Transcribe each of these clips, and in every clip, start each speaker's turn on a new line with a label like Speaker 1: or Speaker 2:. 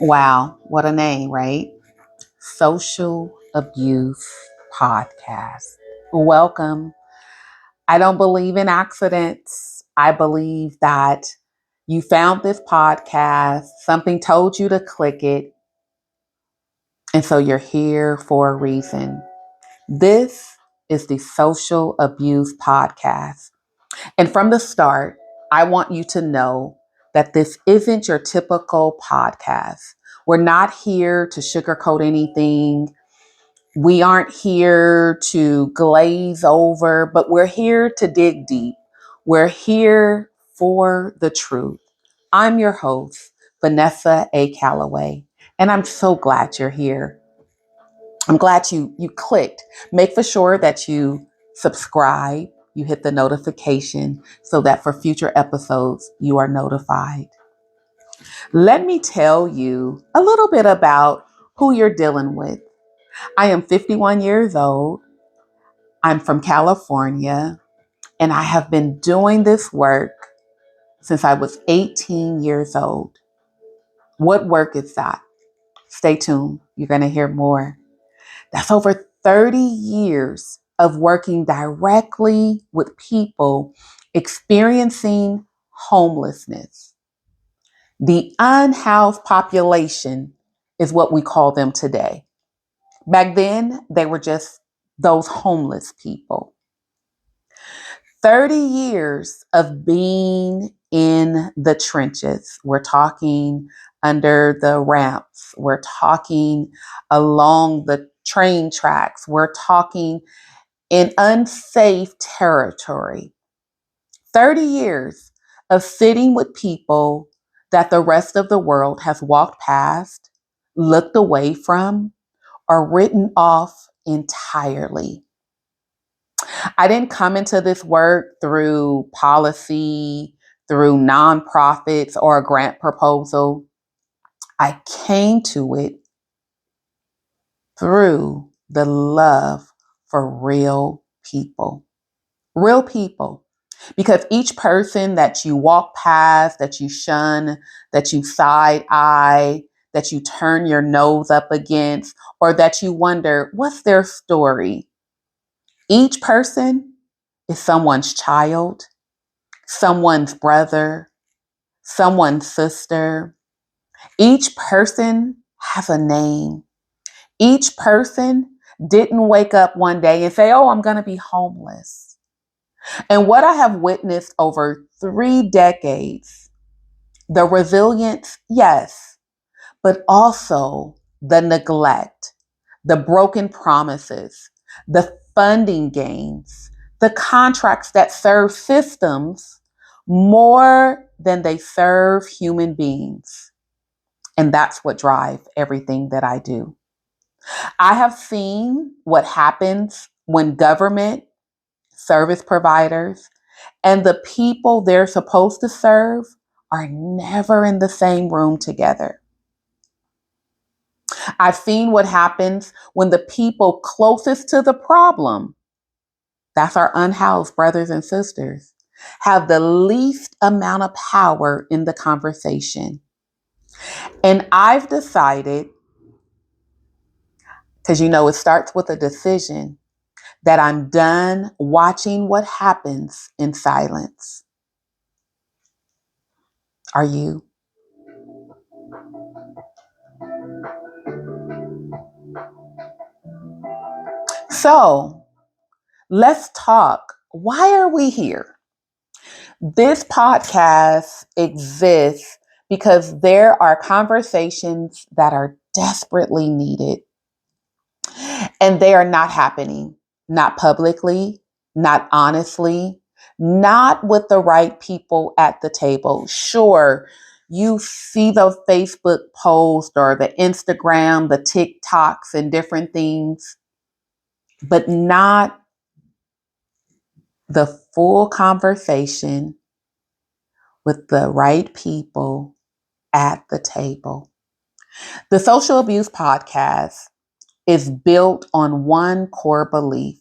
Speaker 1: Wow, what a name, right? Social Abuse Podcast. Welcome. I don't believe in accidents. I believe that you found this podcast, something told you to click it, and so you're here for a reason. This is the Social Abuse Podcast. And from the start, I want you to know that this isn't your typical podcast. We're not here to sugarcoat anything. We aren't here to glaze over, but we're here to dig deep. We're here for the truth. I'm your host, Vanessa A. Calloway, and I'm so glad you're here. I'm glad you clicked. Make for sure that you subscribe, you hit the notification so that for future episodes you are notified. Let me tell you a little bit about who you're dealing with. I am 51 years old. I'm from California, and I have been doing this work since I was 18 years old. What work is that? Stay tuned. You're going to hear more. That's over 30 years of working directly with people experiencing homelessness. The unhoused population is what we call them today. Back then, they were just those homeless people. 30 years of being in the trenches. We're talking under the ramps. We're talking along the train tracks. We're talking in unsafe territory. 30 years of sitting with people that the rest of the world has walked past, looked away from, or written off entirely. I didn't come into this work through policy, through nonprofits, or a grant proposal. I came to it through the love for real people. Real people. Because each person that you walk past, that you shun, that you side eye, that you turn your nose up against, or that you wonder, what's their story? Each person is someone's child, someone's brother, someone's sister. Each person has a name. Each person didn't wake up one day and say, oh, I'm going to be homeless. And what I have witnessed over 3 decades, the resilience, yes, but also the neglect, the broken promises, the funding gains, the contracts that serve systems more than they serve human beings. And that's what drives everything that I do. I have seen what happens when government, service providers, and the people they're supposed to serve are never in the same room together. I've seen what happens when the people closest to the problem, that's our unhoused brothers and sisters, have the least amount of power in the conversation. And I've decided, because it starts with a decision, that I'm done watching what happens in silence. Are you? So let's talk. Why are we here? This podcast exists because there are conversations that are desperately needed and they are not happening, not publicly, not honestly, not with the right people at the table. Sure, you see the Facebook post or the Instagram, the TikToks and different things, but not the full conversation with the right people at the table. The Social Abuse Podcast is built on one core belief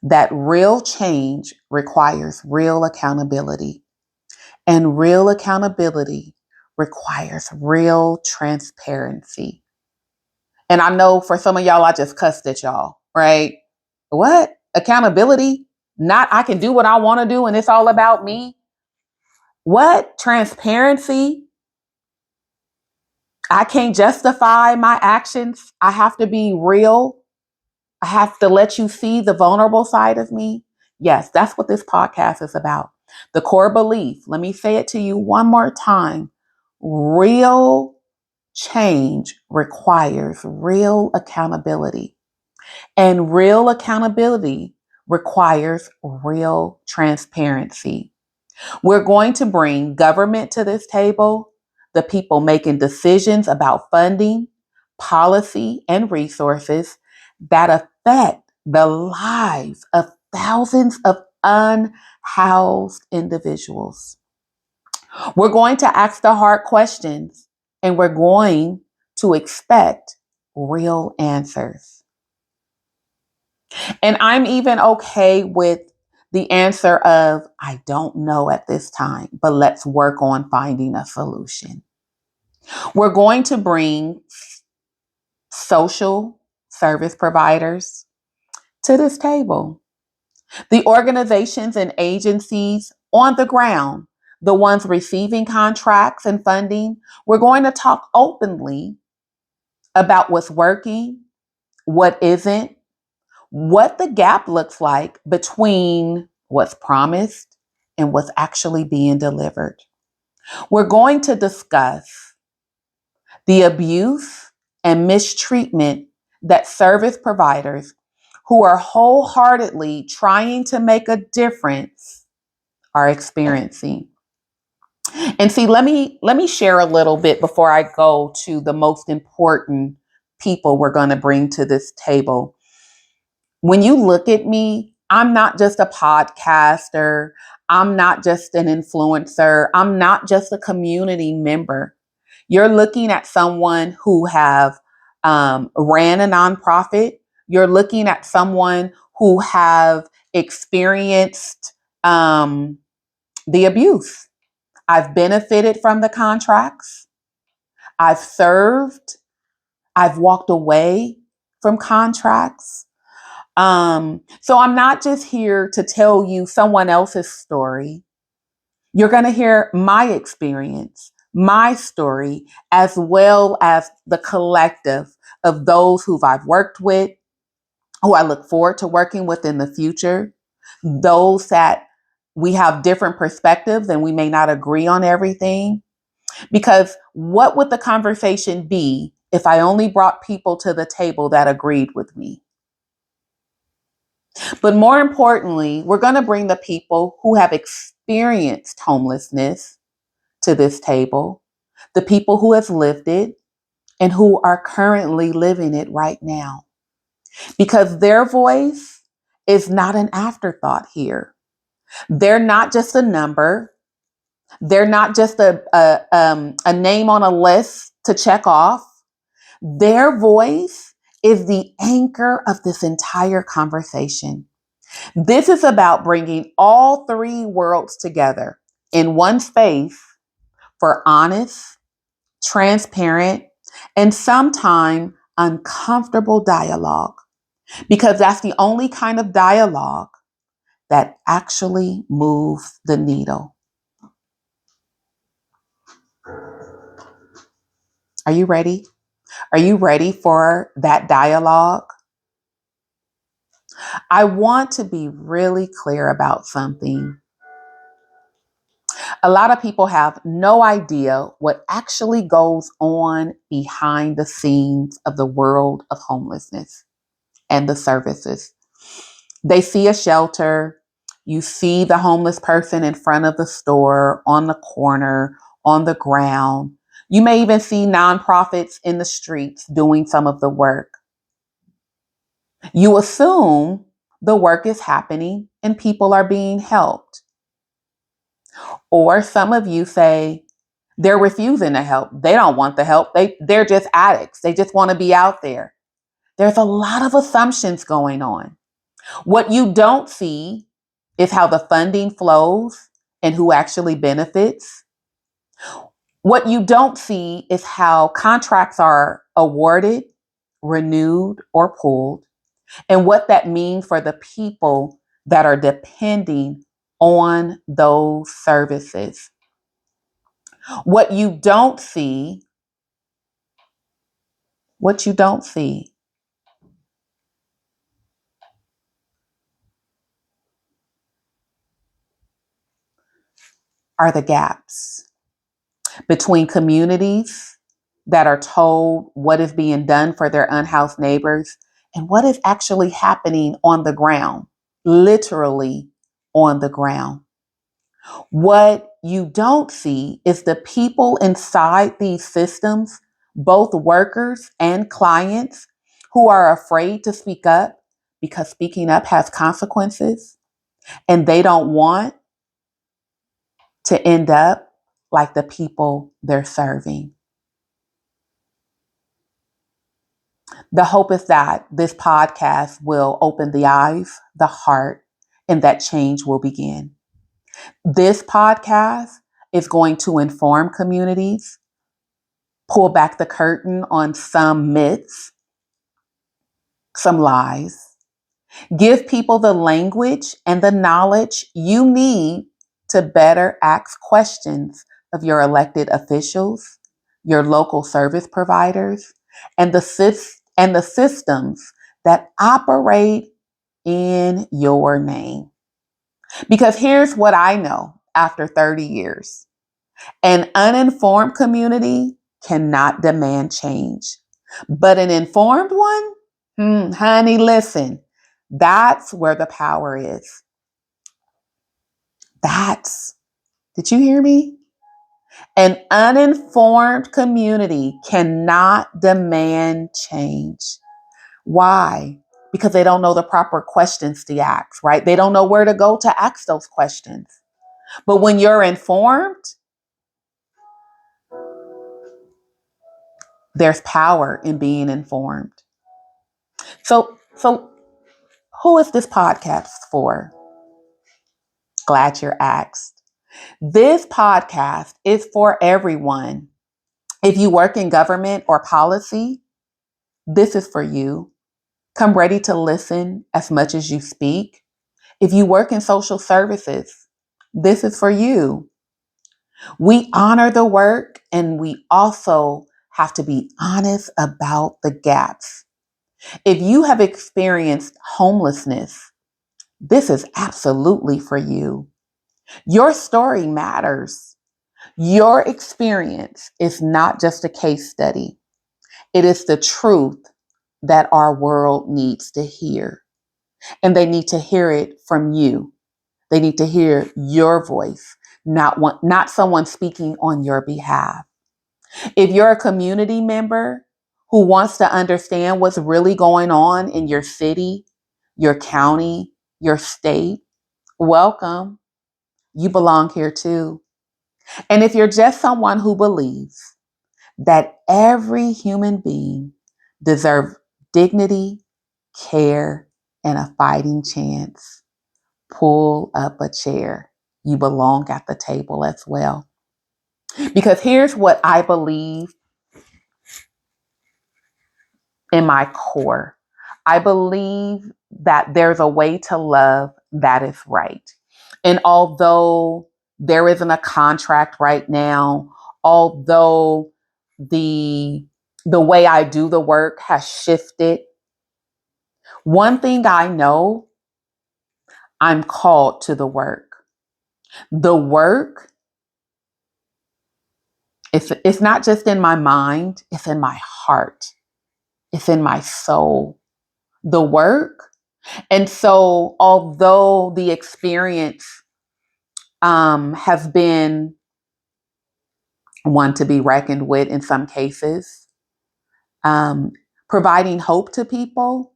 Speaker 1: that real change requires real accountability, and real accountability requires real transparency. And I know for some of y'all, I just cussed at y'all, right? What? Accountability? Not I can do what I want to do and it's all about me? What? Transparency? I can't justify my actions. I have to be real. I have to let you see the vulnerable side of me. Yes, that's what this podcast is about. The core belief, let me say it to you one more time. Real change requires real accountability, and real accountability requires real transparency. We're going to bring government to this table, the people making decisions about funding, policy, and resources that affect the lives of thousands of unhoused individuals. We're going to ask the hard questions and we're going to expect real answers. And I'm even okay with the answer of, I don't know at this time, but let's work on finding a solution. We're going to bring social service providers to this table, the organizations and agencies on the ground, the ones receiving contracts and funding. We're going to talk openly about what's working, what isn't, what the gap looks like between what's promised and what's actually being delivered. We're going to discuss the abuse and mistreatment that service providers who are wholeheartedly trying to make a difference are experiencing. And see, let me share a little bit before I go to the most important people we're going to bring to this table. When you look at me, I'm not just a podcaster. I'm not just an influencer. I'm not just a community member. You're looking at someone who have ran a nonprofit. You're looking at someone who have experienced the abuse. I've benefited from the contracts. I've served. I've walked away from contracts. So I'm not just here to tell you someone else's story. You're going to hear my experience, my story, as well as the collective of those who I've worked with, who I look forward to working with in the future, those that we have different perspectives and we may not agree on everything. Because what would the conversation be if I only brought people to the table that agreed with me? But more importantly, we're going to bring the people who have experienced homelessness to this table, the people who have lived it and who are currently living it right now, because their voice is not an afterthought here. They're not just a number. They're not just a name on a list to check off. Their voice is the anchor of this entire conversation. This is about bringing all three worlds together in one space for honest, transparent, and sometimes uncomfortable dialogue, because that's the only kind of dialogue that actually moves the needle. Are you ready? Are you ready for that dialogue? I want to be really clear about something. A lot of people have no idea what actually goes on behind the scenes of the world of homelessness and the services. They see a shelter. You see the homeless person in front of the store, on the corner, on the ground. You may even see nonprofits in the streets doing some of the work. You assume the work is happening and people are being helped. Or some of you say they're refusing to help. They don't want the help. They're just addicts. They just want to be out there. There's a lot of assumptions going on. What you don't see is how the funding flows and who actually benefits. What you don't see is how contracts are awarded, renewed, or pulled, and what that means for the people that are depending on those services. What you don't see, what you don't see are the gaps between communities that are told what is being done for their unhoused neighbors and what is actually happening on the ground, literally on the ground. What you don't see is the people inside these systems, both workers and clients, who are afraid to speak up because speaking up has consequences and they don't want to end up like the people they're serving. The hope is that this podcast will open the eyes, the heart, and that change will begin. This podcast is going to inform communities, pull back the curtain on some myths, some lies, give people the language and the knowledge you need to better ask questions of your elected officials, your local service providers, and the systems that operate in your name. Because here's what I know after 30 years. An uninformed community cannot demand change, but an informed one, honey, listen, that's where the power is. Did you hear me? An uninformed community cannot demand change. Why? Because they don't know the proper questions to ask, right? They don't know where to go to ask those questions. But when you're informed, there's power in being informed. So who is this podcast for? Glad you're asked. This podcast is for everyone. If you work in government or policy, this is for you. Come ready to listen as much as you speak. If you work in social services, this is for you. We honor the work and we also have to be honest about the gaps. If you have experienced homelessness, this is absolutely for you. Your story matters. Your experience is not just a case study. It is the truth that our world needs to hear. And they need to hear it from you. They need to hear your voice, not someone speaking on your behalf. If you're a community member who wants to understand what's really going on in your city, your county, your state, welcome. You belong here too. And if you're just someone who believes that every human being deserves dignity, care, and a fighting chance, pull up a chair. You belong at the table as well. Because here's what I believe in my core. I believe that there's a way to love that is right. And although there isn't a contract right now, although the the way I do the work has shifted, one thing I know, I'm called to the work. The work, it's not just in my mind, it's in my heart. It's in my soul. The work. And so, although the experience has been one to be reckoned with in some cases, um, providing hope to people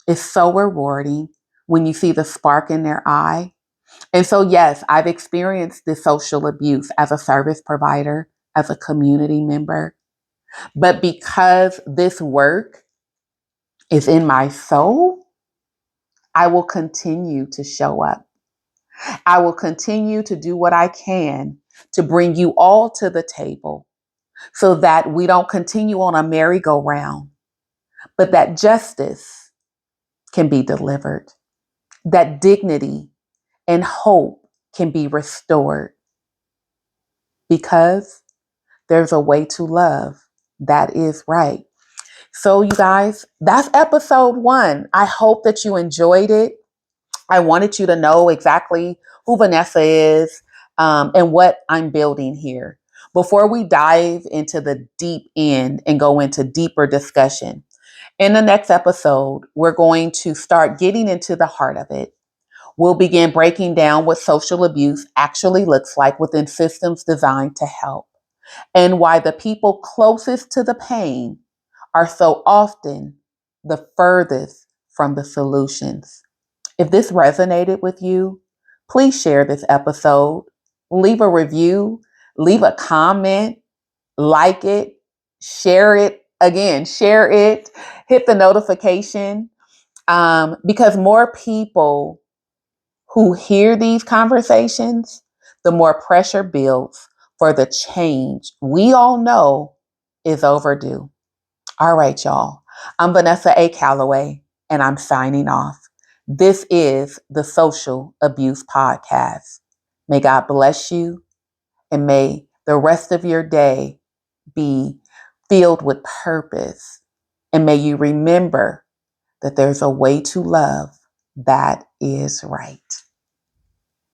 Speaker 1: is so rewarding when you see the spark in their eye. And so, yes, I've experienced this social abuse as a service provider, as a community member. But because this work is in my soul, I will continue to show up. I will continue to do what I can to bring you all to the table so that we don't continue on a merry-go-round, but that justice can be delivered, that dignity and hope can be restored because there's a way to love that is right. So, you guys, that's episode 1. I hope that you enjoyed it. I wanted you to know exactly who Vanessa is and what I'm building here. Before we dive into the deep end and go into deeper discussion, in the next episode, we're going to start getting into the heart of it. We'll begin breaking down what social abuse actually looks like within systems designed to help, and why the people closest to the pain are so often the furthest from the solutions. If this resonated with you, please share this episode, leave a review, leave a comment, like it, share it. Again, share it, hit the notification, because more people who hear these conversations, the more pressure builds for the change we all know is overdue. All right, y'all. I'm Vanessa A. Calloway, and I'm signing off. This is the Social Abuse Podcast. May God bless you, and may the rest of your day be filled with purpose. And may you remember that there's a way to love that is right.